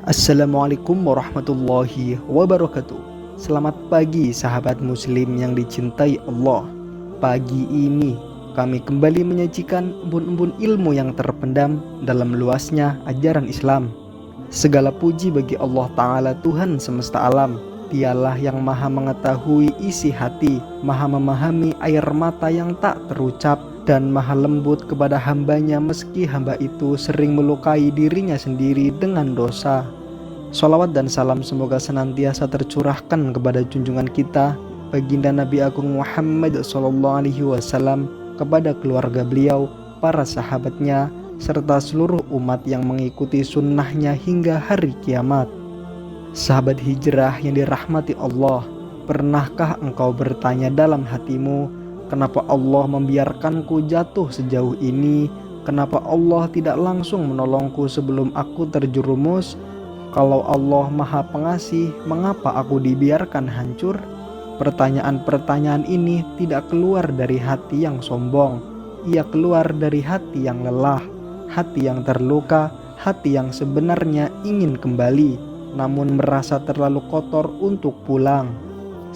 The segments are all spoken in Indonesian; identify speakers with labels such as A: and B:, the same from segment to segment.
A: Assalamualaikum warahmatullahi wabarakatuh. Selamat pagi sahabat muslim yang dicintai Allah. Pagi ini kami kembali menyajikan embun-embun ilmu yang terpendam dalam luasnya ajaran Islam. Segala puji bagi Allah Ta'ala, Tuhan semesta alam. Dialah yang maha mengetahui isi hati, maha memahami air mata yang tak terucap, dan maha lembut kepada hambanya meski hamba itu sering melukai dirinya sendiri dengan dosa. Sholawat dan salam semoga senantiasa tercurahkan kepada junjungan kita, baginda Nabi Agung Muhammad SAW, kepada keluarga beliau, para sahabatnya, serta seluruh umat yang mengikuti sunnahnya hingga hari kiamat. Sahabat hijrah yang dirahmati Allah, pernahkah engkau bertanya dalam hatimu, kenapa Allah membiarkanku jatuh sejauh ini? Kenapa Allah tidak langsung menolongku sebelum aku terjerumus? Kalau Allah Maha Pengasih, mengapa aku dibiarkan hancur? Pertanyaan-pertanyaan ini tidak keluar dari hati yang sombong. Ia keluar dari hati yang lelah, hati yang terluka, hati yang sebenarnya ingin kembali, namun merasa terlalu kotor untuk pulang.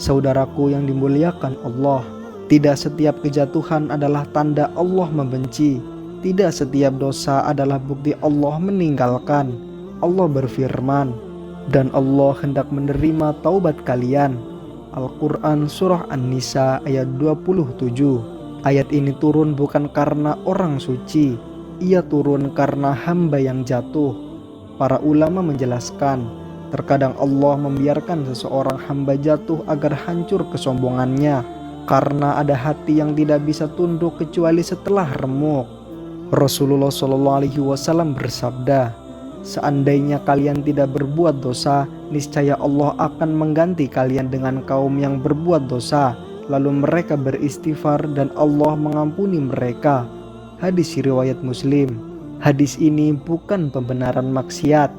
A: Saudaraku yang dimuliakan Allah, tidak setiap kejatuhan adalah tanda Allah membenci. Tidak setiap dosa adalah bukti Allah meninggalkan. Allah berfirman, dan Allah hendak menerima taubat kalian. Al-Quran Surah An-Nisa ayat 27. Ayat ini turun bukan karena orang suci, ia turun karena hamba yang jatuh. Para ulama menjelaskan, terkadang Allah membiarkan seseorang hamba jatuh agar hancur kesombongannya, karena ada hati yang tidak bisa tunduk kecuali setelah remuk. Rasulullah SAW bersabda, seandainya kalian tidak berbuat dosa, niscaya Allah akan mengganti kalian dengan kaum yang berbuat dosa, lalu mereka beristighfar dan Allah mengampuni mereka. Hadis riwayat Muslim. Hadis ini bukan pembenaran maksiat,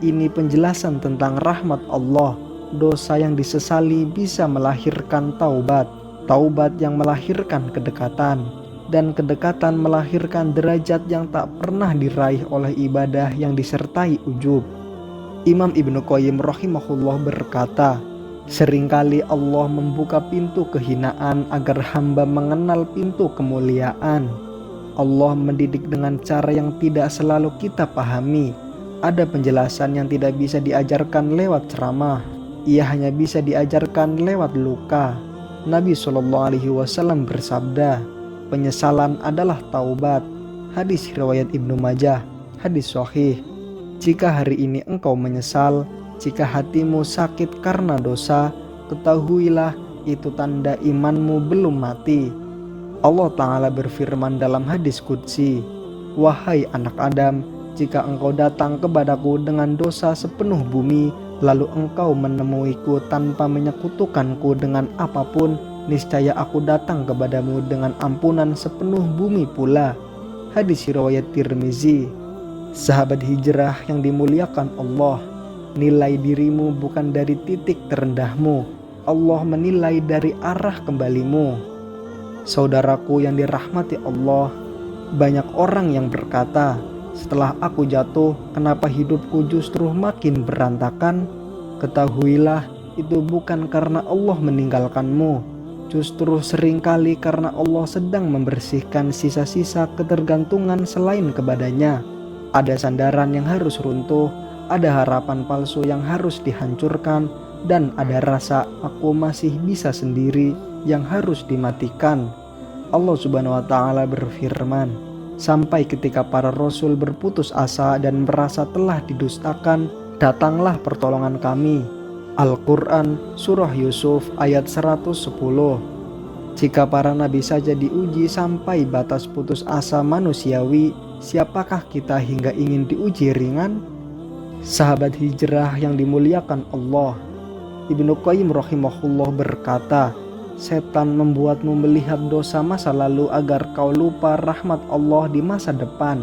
A: ini penjelasan tentang rahmat Allah. Dosa yang disesali bisa melahirkan taubat, taubat yang melahirkan kedekatan, dan kedekatan melahirkan derajat yang tak pernah diraih oleh ibadah yang disertai ujub. Imam Ibnu Qayyim rahimahullah berkata, seringkali Allah membuka pintu kehinaan agar hamba mengenal pintu kemuliaan. Allah mendidik dengan cara yang tidak selalu kita pahami. Ada penjelasan yang tidak bisa diajarkan lewat ceramah, ia hanya bisa diajarkan lewat luka. Nabi SAW bersabda, penyesalan adalah taubat. Hadis riwayat Ibnu Majah, hadis sahih. Jika hari ini engkau menyesal, jika hatimu sakit karena dosa, ketahuilah itu tanda imanmu belum mati. Allah Ta'ala berfirman dalam hadis qudsi, wahai anak Adam, jika engkau datang kepadaku dengan dosa sepenuh bumi, lalu engkau menemuiku tanpa menyekutukanku dengan apapun, niscaya aku datang kepadamu dengan ampunan sepenuh bumi pula. Hadis riwayat Tirmizi. Sahabat hijrah yang dimuliakan Allah, nilai dirimu bukan dari titik terendahmu, Allah menilai dari arah kembalimu. Saudaraku yang dirahmati Allah, banyak orang yang berkata, setelah aku jatuh, kenapa hidupku justru makin berantakan? Ketahuilah, itu bukan karena Allah meninggalkanmu, justru seringkali karena Allah sedang membersihkan sisa-sisa ketergantungan selain kepadanya. Ada sandaran yang harus runtuh, ada harapan palsu yang harus dihancurkan, dan ada rasa aku masih bisa sendiri yang harus dimatikan. Allah Subhanahu wa Ta'ala berfirman, sampai ketika para rasul berputus asa dan merasa telah didustakan, datanglah pertolongan kami. Al-Quran Surah Yusuf ayat 110. Jika para nabi saja diuji sampai batas putus asa manusiawi, siapakah kita hingga ingin diuji ringan? Sahabat hijrah yang dimuliakan Allah, Ibnu Qayyim rahimahullah berkata, setan membuatmu melihat dosa masa lalu agar kau lupa rahmat Allah di masa depan.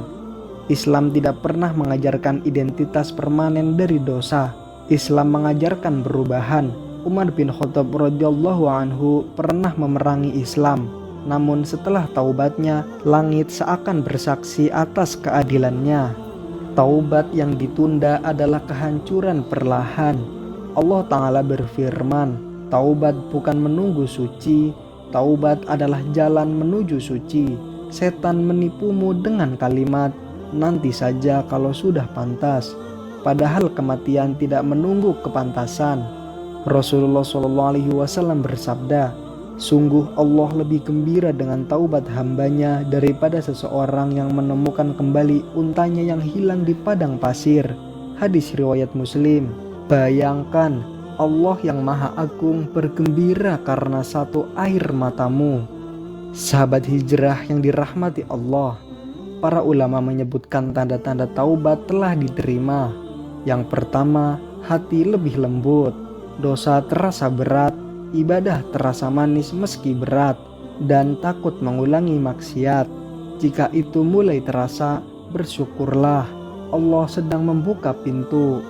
A: Islam tidak pernah mengajarkan identitas permanen dari dosa. Islam mengajarkan perubahan. Umar bin Khattab radhiyallahu anhu pernah memerangi Islam, namun setelah taubatnya, langit seakan bersaksi atas keadilannya. Taubat yang ditunda adalah kehancuran perlahan. Allah Ta'ala berfirman, taubat bukan menunggu suci, taubat adalah jalan menuju suci. Setan menipumu dengan kalimat, nanti saja kalau sudah pantas. Padahal kematian tidak menunggu kepantasan. Rasulullah SAW bersabda, sungguh Allah lebih gembira dengan taubat hambanya daripada seseorang yang menemukan kembali untanya yang hilang di padang pasir. Hadis riwayat Muslim. Bayangkan, Allah yang Maha Agung bergembira karena satu air matamu. Sahabat hijrah yang dirahmati Allah, para ulama menyebutkan tanda-tanda taubat telah diterima. Yang pertama, hati lebih lembut, dosa terasa berat, ibadah terasa manis meski berat, dan takut mengulangi maksiat. Jika itu mulai terasa, bersyukurlah, Allah sedang membuka pintu.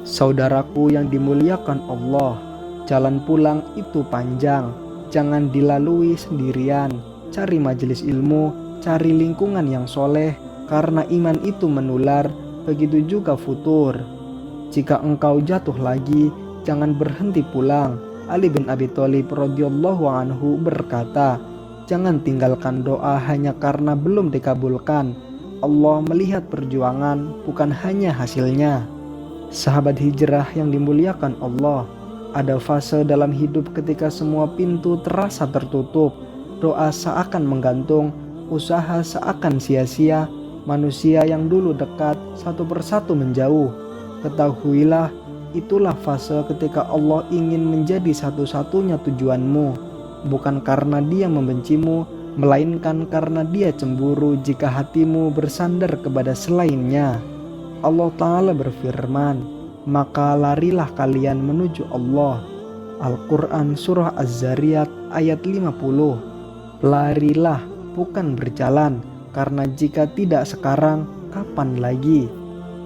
A: Saudaraku yang dimuliakan Allah, jalan pulang itu panjang, jangan dilalui sendirian. Cari majelis ilmu, cari lingkungan yang soleh, karena iman itu menular, begitu juga futur. Jika engkau jatuh lagi, jangan berhenti pulang. Ali bin Abi Thalib radhiyallahu anhu berkata, jangan tinggalkan doa hanya karena belum dikabulkan. Allah melihat perjuangan, bukan hanya hasilnya. Sahabat hijrah yang dimuliakan Allah, ada fase dalam hidup ketika semua pintu terasa tertutup, doa seakan menggantung, usaha seakan sia-sia, manusia yang dulu dekat satu persatu menjauh. Ketahuilah, itulah fase ketika Allah ingin menjadi satu-satunya tujuanmu, bukan karena Dia membencimu, melainkan karena Dia cemburu jika hatimu bersandar kepada selainnya. Allah Ta'ala berfirman, maka larilah kalian menuju Allah. Al-Quran Surah Az-Zariyat ayat 50. Larilah, bukan berjalan, karena jika tidak sekarang, kapan lagi?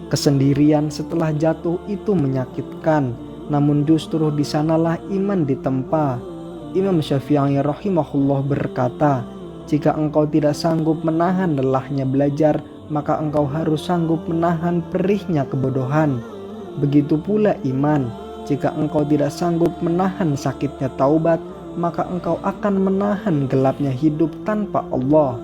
A: Kesendirian setelah jatuh itu menyakitkan, namun justru di sanalah iman ditempa. Imam Syafi'i rahimahullah berkata, jika engkau tidak sanggup menahan lelahnya belajar, maka engkau harus sanggup menahan perihnya kebodohan. Begitu pula iman, jika engkau tidak sanggup menahan sakitnya taubat, maka engkau akan menahan gelapnya hidup tanpa Allah.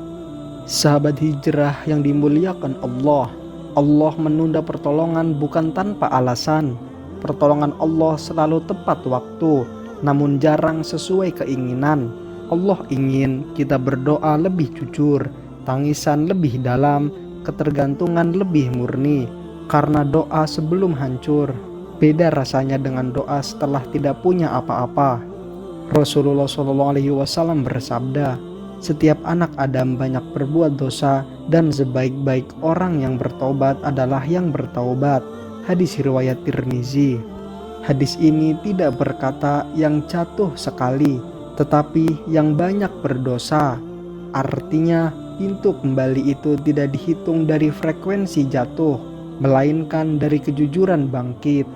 A: Sahabat hijrah yang dimuliakan Allah, Allah menunda pertolongan bukan tanpa alasan. Pertolongan Allah selalu tepat waktu, namun jarang sesuai keinginan. Allah ingin kita berdoa lebih jujur, tangisan lebih dalam, ketergantungan lebih murni, karena doa sebelum hancur beda rasanya dengan doa setelah tidak punya apa-apa. Rasulullah SAW bersabda, setiap anak Adam banyak berbuat dosa, dan sebaik-baik orang yang bertaubat adalah yang bertaubat. Hadis riwayat Tirmizi. Hadis ini tidak berkata yang jatuh sekali, tetapi yang banyak berdosa. Artinya, pintu kembali itu tidak dihitung dari frekuensi jatuh, melainkan dari kejujuran bangkit.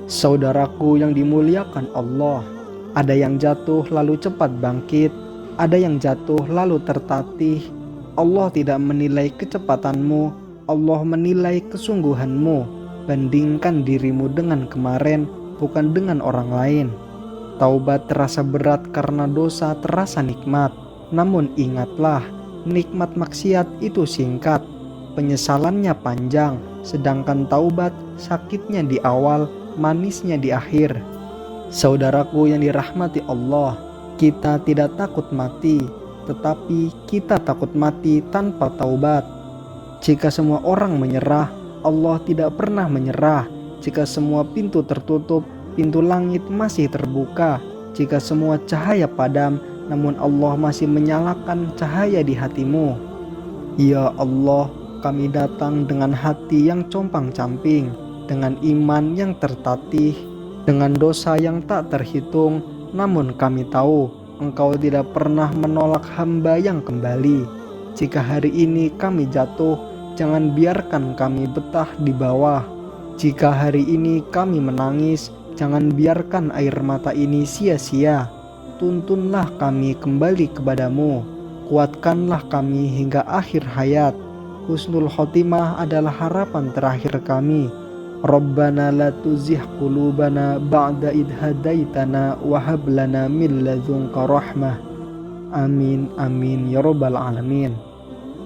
A: Saudaraku yang dimuliakan Allah, ada yang jatuh lalu cepat bangkit, ada yang jatuh lalu tertatih. Allah tidak menilai kecepatanmu, Allah menilai kesungguhanmu. Bandingkan dirimu dengan kemarin, bukan dengan orang lain. Taubat terasa berat karena dosa terasa nikmat. Namun ingatlah, nikmat maksiat itu singkat, penyesalannya panjang, sedangkan taubat sakitnya di awal, manisnya di akhir. Saudaraku yang dirahmati Allah, kita tidak takut mati, tetapi kita takut mati tanpa taubat. Jika semua orang menyerah, Allah tidak pernah menyerah. Jika semua pintu tertutup, pintu langit masih terbuka. Jika semua cahaya padam, namun Allah masih menyalakan cahaya di hatimu. Ya Allah, kami datang dengan hati yang compang-camping, dengan iman yang tertatih, dengan dosa yang tak terhitung. Namun kami tahu Engkau tidak pernah menolak hamba yang kembali. Jika hari ini kami jatuh, jangan biarkan kami betah di bawah. Jika hari ini kami menangis, jangan biarkan air mata ini sia-sia. Tuntunlah kami kembali kepadamu, kuatkanlah kami hingga akhir hayat. husnul khotimah adalah harapan terakhir kami. Rabbana la tuzigh qulubana ba'da idh hadaitana wa hab lana min ladunka rahmah. Amin amin ya rabbal alamin.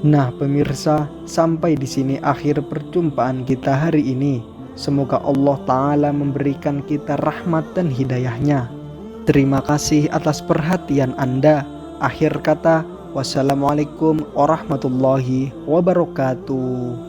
A: Nah pemirsa, sampai di sini akhir perjumpaan kita hari ini. Semoga Allah Ta'ala memberikan kita rahmat dan hidayahnya. Terima kasih atas perhatian Anda. Akhir kata, wassalamualaikum warahmatullahi wabarakatuh.